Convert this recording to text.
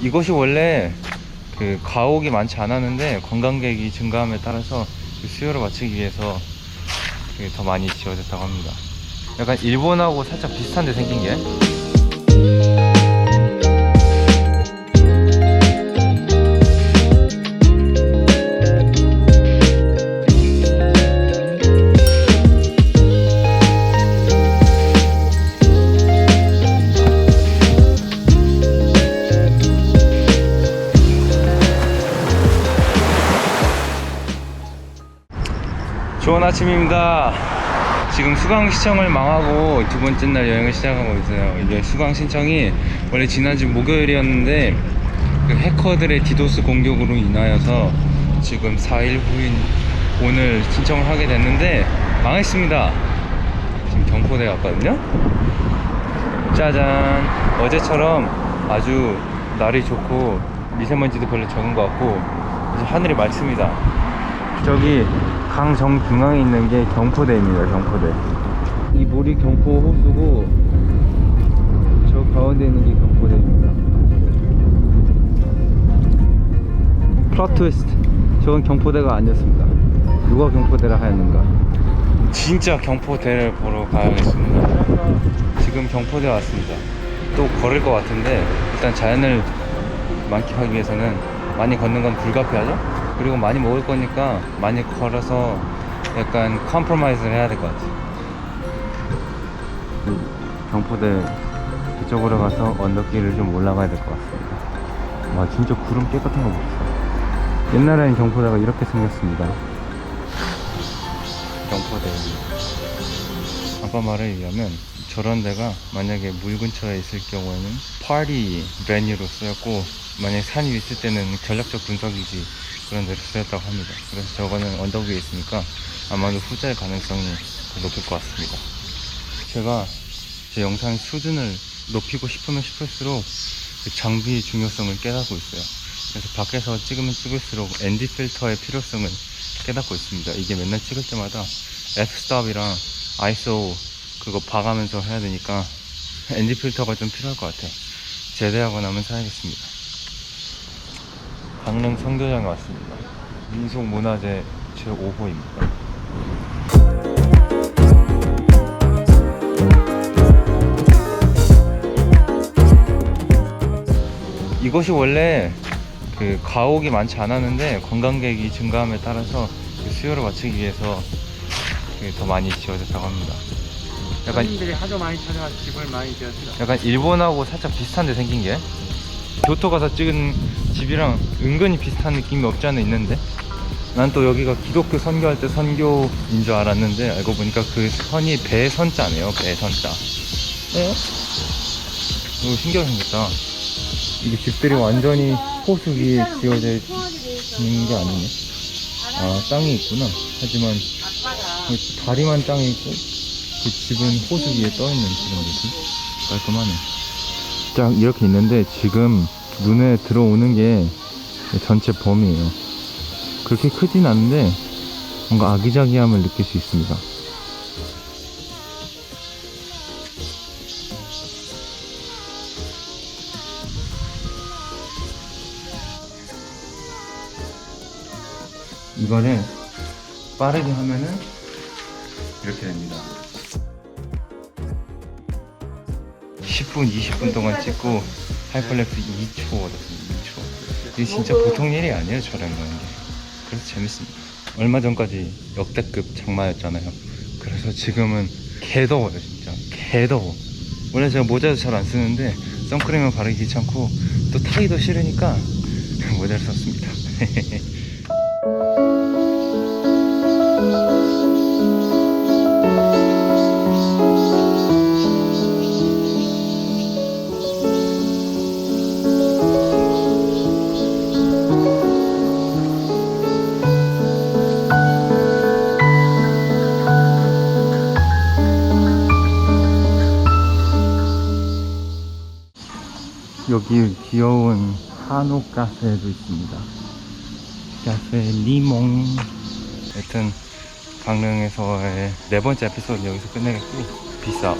이곳이 원래 그 가옥이 많지 않았는데 관광객이 증가함에 따라서 그 수요를 맞추기 위해서 더 많이 지어졌다고 합니다. 약간 일본하고 살짝 비슷한데 생긴 게. 좋은 아침입니다. 지금 수강 신청을 망하고 두 번째 날 여행을 시작하고 있어요. 이게 수강 신청이 원래 지난주 목요일이었는데 그 해커들의 디도스 공격으로 인하여서 지금 4일 후인 오늘 신청을 하게 됐는데 망했습니다. 지금 경포대 갔거든요. 짜잔. 어제처럼 아주 날이 좋고 미세먼지도 별로 적은 것 같고 이제 하늘이 맑습니다. 저기 강 정중앙에 있는 게 경포대입니다. 경포대. 이 물이 경포 호수고 저 가운데 있는 게 경포대입니다. 플롯 트위스트. 저건 경포대가 아니었습니다. 누가 경포대라 하였는가. 진짜 경포대를 보러 가야겠습니다. 지금 경포대 왔습니다. 또 걸을 것 같은데 일단 자연을 만끽하기 위해서는 많이 걷는 건 불가피하죠? 그리고 많이 먹을 거니까 많이 걸어서 약간 컴프로마이즈를 해야 될 것 같아요. 경포대 그쪽으로 가서 언덕길을 좀 올라가야 될 것 같습니다. 와, 진짜 구름 깨끗한 거 보세요. 옛날에는 경포대가 이렇게 생겼습니다. 경포대. 아빠 말에 의하면 저런 데가 만약에 물 근처에 있을 경우에는 파티 베뉴로 쓰였고, 만약에 산 위에 있을 때는 전략적 분석이지 그런 데로 쓰였다고 합니다. 그래서 저거는 언덕 위에 있으니까 아마도 후자의 가능성이 더 높을 것 같습니다. 제가 제 영상의 수준을 높이고 싶으면 싶을수록 그 장비의 중요성을 깨닫고 있어요. 그래서 밖에서 찍으면 찍을수록 ND 필터의 필요성을 깨닫고 있습니다. 이게 맨날 찍을 때마다 f-stop이랑 ISO 그거 봐가면서 해야 되니까 ND 필터가 좀 필요할 것 같아요. 제대하고 나면 사야겠습니다. 강릉 성교장에 왔습니다. 민속문화재 제5호입니다. 이곳이 원래 그 가옥이 많지 않았는데 관광객이 증가함에 따라서 그 수요를 맞추기 위해서 더 많이 지어졌다고 합니다. 약간 손님들이 하도 많이 찾아와서 집을 많이 지었어요. 약간 일본하고 살짝 비슷한데 생긴 게. 교토 가서 찍은 집이랑 은근히 비슷한 느낌이 없지 않아 있는데, 난 또 여기가 기독교 선교할 때 선교인 줄 알았는데 알고 보니까 그 선이 배선자네요. 배선자. 이거 신기하게 생겼다. 이게 집들이 완전히 호수 위에 지어져 있는 게 아니네. 아, 땅이 있구나. 하지만 다리만 땅에 있고 그 집은 호수 위에 떠있는 그런 느낌? 깔끔하네. 딱 이렇게 있는데 지금 눈에 들어오는 게 전체 범위에요. 그렇게 크진 않은데 뭔가 아기자기함을 느낄 수 있습니다. 이거를 빠르게 하면은 이렇게 됩니다. 10분, 20분 동안 찍고 하이퍼랩스 2초거든요. 2초. 이게 진짜 보통 일이 아니에요, 촬영하는 게. 그래서 재밌습니다. 얼마 전까지 역대급 장마였잖아요. 그래서 지금은 개더워요, 진짜. 개더워. 원래 제가 모자도 잘 안 쓰는데 선크림을 바르기 귀찮고 또 타기도 싫으니까 모자를 썼습니다. 여기 귀여운 한옥 카페도 있습니다. 카페 리몽. 여튼 강릉에서의 네 번째 에피소드 여기서 끝내겠고, 비싸 요.